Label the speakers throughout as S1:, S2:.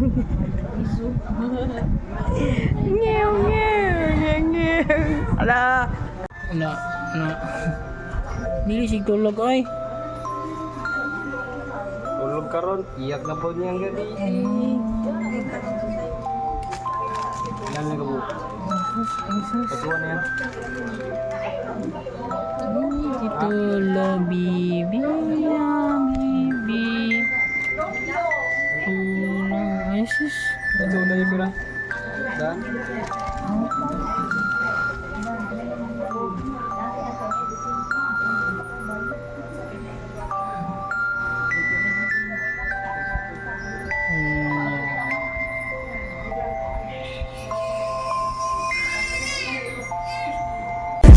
S1: Ngew, ngew, ngew. Ala. Ala, ala. Dili sig tulog oy.
S2: Tulog karon, iyak na po niyang gabi. Ilan na gabo? Patuwa na yan.
S1: Tulog, bibi, bibi. Tulog, ay sus.
S2: Patuwa na yung pira. Dan?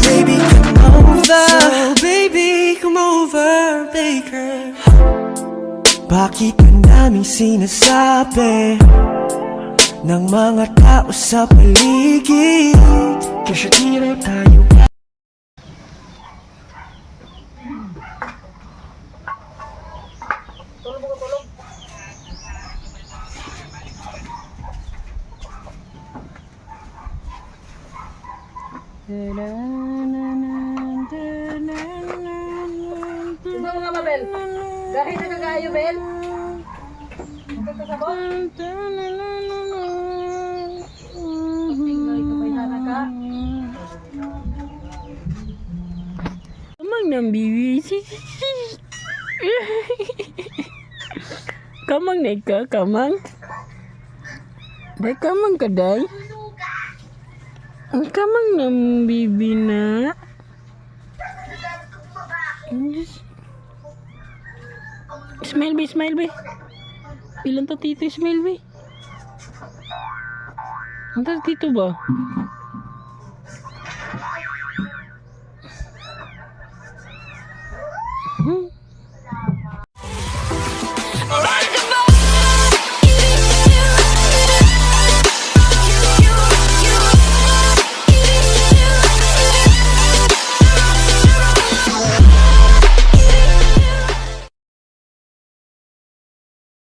S3: Baby, come over. So, baby, come over, Baker. Bakit ang daming sinasabi ng mga tao sa paligid? Kasi tira tayo.
S4: Sumo mga Mabel. Dahil na kagayo, Bel. Magkakasabot. Tingnoy ka may haraka.
S1: Kamang nang bibi. Kamang na ka, kamang. Day kamang ka, day. Ang kamang nang bibi na. Smile be, smile be. Ilan to tito smile be? Ang tito ba?